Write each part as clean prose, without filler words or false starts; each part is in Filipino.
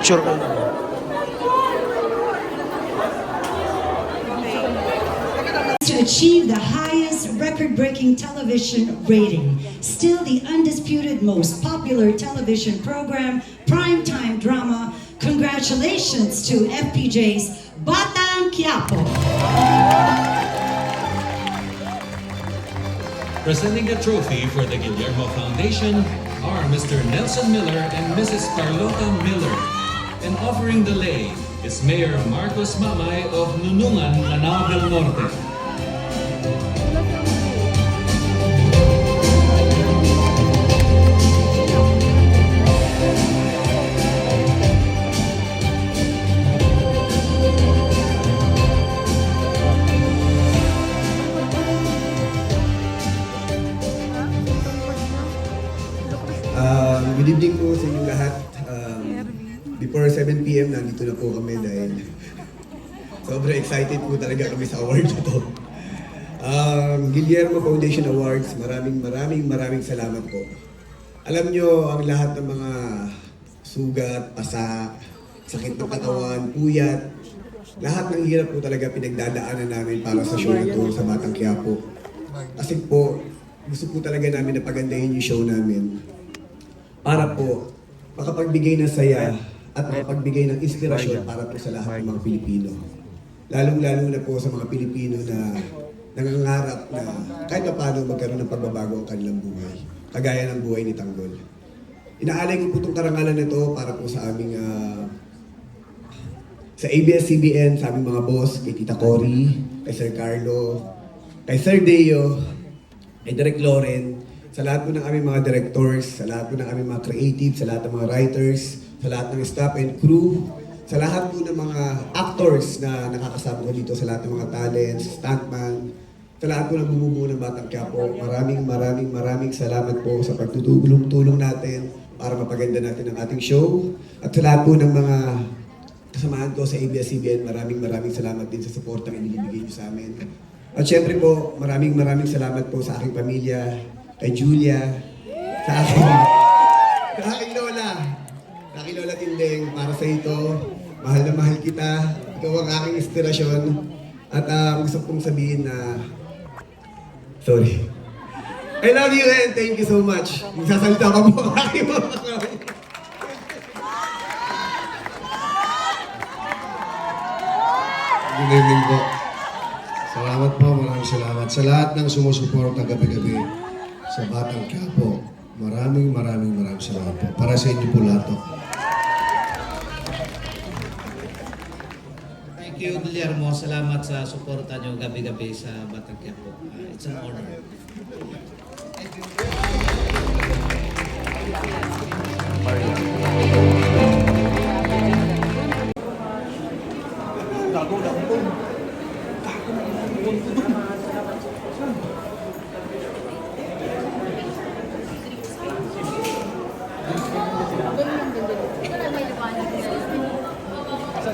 Picture kayo. To achieve the highest record-breaking television rating, still the undisputed most popular television program, primetime drama. Congratulations to FPJ's Batang Quiapo. Presenting the trophy for the Guillermo Foundation are Mr. Nelson Miller and Mrs. Carlota Miller. And offering the lei is Mayor Marcos Mamay of Nunungan, Lanao del Norte. Good evening po sa inyong lahat. Before 7 p.m. nandito na po kami dahil sobrang excited po talaga kami sa award na to. Guillermo Foundation Awards, maraming salamat po. Alam nyo, ang lahat ng mga sugat, pasa, sakit ng katawan, puyat, lahat ng hirap po talaga pinagdadaanan namin para sa show na to sa Batang Quiapo. Kasi po, gusto po talaga namin na pagandahin yung show namin para po makapagbigay ng saya at makapagbigay ng inspirasyon para po sa lahat ng mga Pilipino. Lalong-lalo na po sa mga Pilipino na nangangarap na kahit pa paano magkaroon ng pagbabago ang kanilang buhay. Kagaya ng buhay ni Tanggol. Inaalay ko po itong karangalan na ito para po sa aming sa ABS-CBN, sa aming mga boss, kay Tita Cory, kay Sir Carlo, kay Sir Deo, kay Direk Loren, sa lahat po ng aming mga directors, sa lahat po ng aming mga creative, sa lahat ng mga writers, sa lahat ng staff and crew, sa lahat po ng mga actors na nakakasama ko dito, sa lahat ng mga talents, stuntman, sa lahat po ng bumubuo ng Batang Quiapo, maraming salamat po sa pagtutulong-tulong natin para mapaganda natin ang ating show. At sa lahat po ng mga kasamahan ko sa ABS-CBN, maraming salamat din sa suportang inibigay niyo sa amin. At syempre po, maraming salamat po sa aking pamilya, kay Julia, sa aking Lola Tindeng, para sa ito, mahal na mahal kita, ikaw ang aking inspirasyon, at gusto kong sabihin na, sorry. I love you and thank you so much. Magsasalita ka po ang aking mga kamay. Good evening po. Salamat po, maraming salamat sa lahat ng sumusuporta gabi-gabi sa Batang Quiapo. Maraming salamat po. Para sa inyo po lahat to. Thank you, Guillermo. Salamat sa suporta nyo gabi-gabi sa Batang Quiapo. It's an honor. Thank you.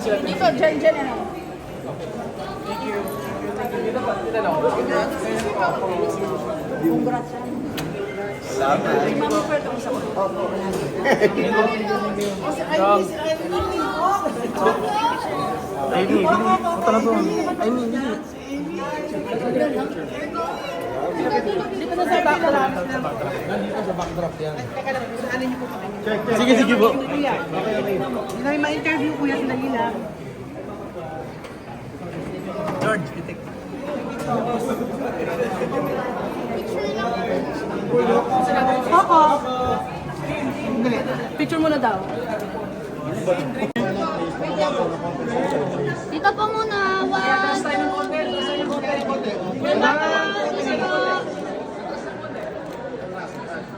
Dito, dyan, ano? Congrats. Salamat. Amy, punta na doon. Amy. Dito na sa backdrop. Sa backdrop yan. Teka lang, saanin niyo po kami. Sige po. Kuya, hindi namin ma-interview kuya sila nila. George, itik. Papa! Picture mo na daw. Dito po muna.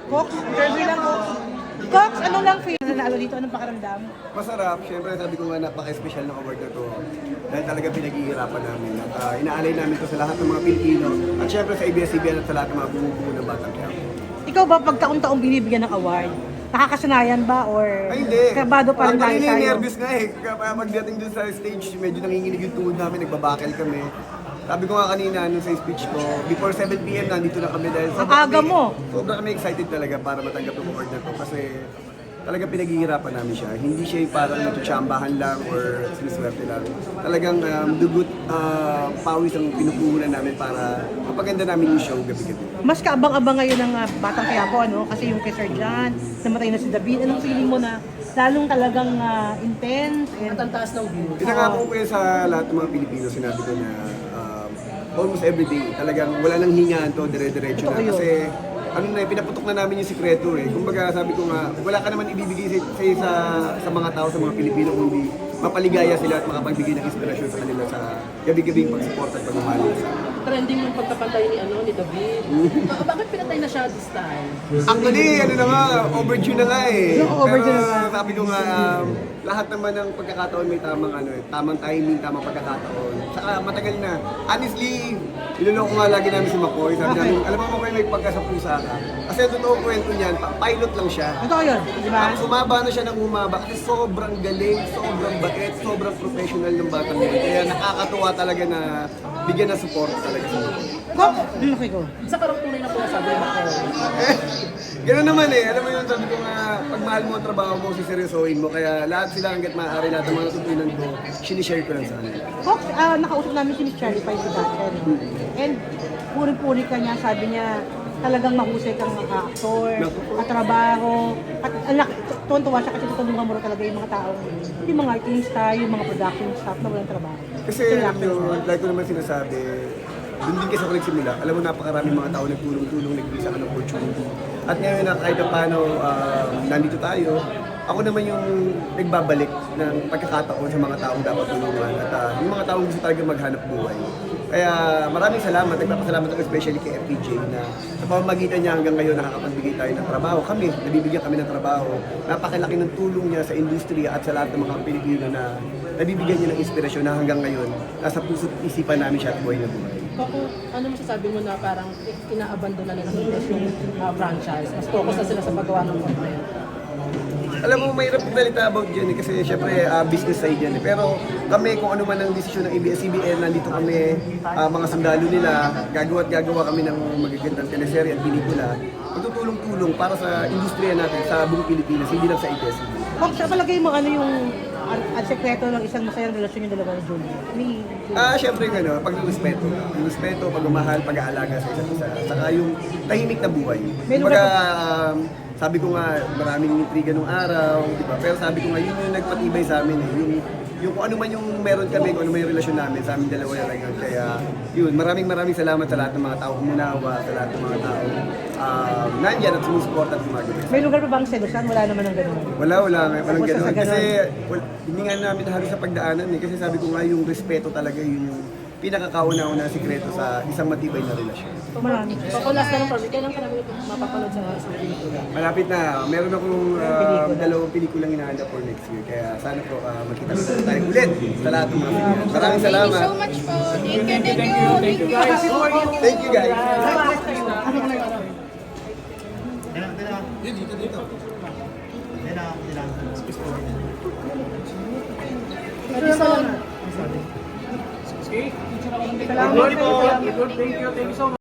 Cox, interview lang Cox. Cox, ano lang feel na nanalo dito? Anong pakaramdam? Masarap. Siyempre, sabi ko nga napaka-special ng award na to. Dahil talaga pinag-iirapan namin. At inaalay namin to sa lahat ng mga Pilipino. At siyempre sa ABS-CBN at sa lahat ng mga bumubuo ng Batang Quiapo. Ikaw ba pag taon-taon binibigyan ng award? Nakakasanayan ba or Ay, hindi. kabado pa rin tayo Kanina sa'yo? nervous nga eh. Kaya pagdating dun sa stage, medyo nanginginig yung tuhod namin, nagbabakal kami. Sabi ko nga kanina nung sa speech ko, before 7 p.m. nandito na kami dahil Ang aga mo. Sobrang kami excited talaga para matanggap yung award na to kasi talagang pinaghihirapan namin siya. Hindi siya yung parang natutsambahan lang or siniswerte lang. Talagang dugot, pawis ang pinupuhunan namin para mapaganda namin yung show gabi-gabi. Mas kaabang-abang ngayon ng Batang Quiapo, ano? Kasi yung kay Sir John, namatay na si David. Anong feeling mo na lalong talagang intense? At ang taas ng view. Pinangako ko yan sa lahat ng mga Pilipino. Sinabi ko na almost every day, talagang wala nang hingaan to, dire-diretso na. Kasi ano na, pinaputok na namin yung sikreto eh. Kumbaga sabi ko nga, wala ka naman ibibigay sa mga tao, sa mga Pilipino, kundi mapaligaya sila at makapagbigay ng inspirasyon sa kanila sa gabi-gabing pag-support at pagmamahal sa Trending yung pagkapatay ni David. Bakit pinatay na siya this time? Actually, ano na nga, overdue na nga eh. Overdue Pero na nga. sabi ko nga, lahat naman ng pagkakataon may tamang timing, tamang pagkakataon. Saka matagal na. Honestly, niloloko nga lagi namin si Makoy. Sabi namin, alam mo Makoy, may pagka sa pusa ka. Kasi ang totoo kwento niyan, pilot lang siya. Totoo yun, di ba? Tapos umaba na siya ng umaba kasi sobrang galing, sobrang bait, sobrang professional ng batang yun. Kaya nakakatuwa talaga na bigyan ng support talaga sa mga. Okay ko. Isa karang tunay na po sabi mo ako. Gano'n naman eh. Alam mo yun, sabi ko nga, pag mahal mo ang trabaho mo, siseryosohin mo. Kaya lahat sila hanggat maaari, lahat ng mga natutunan ko, sinishare ko lang sa kanila. Fox, nakausap namin si Miss Charlie Pai dati, no? And puri-puri ka niya, sabi niya, talagang mahusay kang aktor, at trabaho, at anak, tuwan-tuwa siya kasi tutulungan mo rin talaga yung mga tao, yung mga artista, yung mga production staff na walang trabaho. Kasi alam nyo, like ko naman sinasabi, doon din kasi ako nagsimula. Alam mo, napakaraming mga tao nagtulong-tulong, nagbigay sa akin ng opportunity. At ngayon na kahit na paano, nandito tayo, ako naman yung nagbabalik ng pagkakataon sa mga taong dapat tulungan at yung mga taong gusto talaga maghanap buhay. Kaya maraming salamat, nagpapasalamat ako especially kay FPJ na sa pamamagitan niya hanggang ngayon nakakapagbigay tayo ng trabaho. Kami, nabibigyan kami ng trabaho. Napakalaki ng tulong niya sa industriya at sa lahat ng mga Pilipino na nabibigyan niya ng inspirasyon na hanggang ngayon nasa puso't isipan namin siya at buhay na buhay. Kako, ano masasabi mo na parang inaabandon na nila yung franchise? Mas focus na sila sa paggawa ng content. Alam mo, mahirap magsalita about dyan eh, kasi syempre business side yan eh. Pero kami, kung ano man ang desisyon ng ABS-CBN, nandito kami, mga sundalo nila, gagawa kami ng magagandang teleserye at pelikula. Magtutulong-tulong para sa industriya natin, sa buong Pilipinas, hindi lang sa ABS-CBN. Fox, sa palagay mo, ano yung ang sekreto ng isang masayang relasyon yung dalawa ni Julie? Syempre gano, pag-respeto. Yung respeto, pag-umahal, pag-aalaga sa isa't isa. Saka yung tahimik na buhay. Kumbaga, sabi ko nga, maraming intriga nung araw, di ba? Pero sabi ko nga, yun yung nagpatibay sa amin eh. Yung kung ano man yung meron kami, kung ano man yung relasyon namin sa amin dalawa na lang. Kaya yun, maraming salamat sa lahat ng mga tao umunawa, sa lahat ng mga tao nandyan at sumusupport at gumagawa. May lugar pa bang selusan? Wala naman ng ganun. Walang Tapos gano'n. sa ganun. Kasi hindi nga namin halos sa pagdaanan eh. Kasi sabi ko nga yung respeto talaga yun yung pinakakauna-una sikreto sa isang matibay na relasyon. Marami. Kako, last na lang probably, kailan ka namin mapapanood sa pelikula? Malapit na. Meron akong dalawang pelikulang hinahanap for next year. Kaya sana po makita-kita tayo ulit sa lahat ng mga pelikula. Maraming salamat. Thank you so much po. Thank you guys. Thank you guys. Salamat.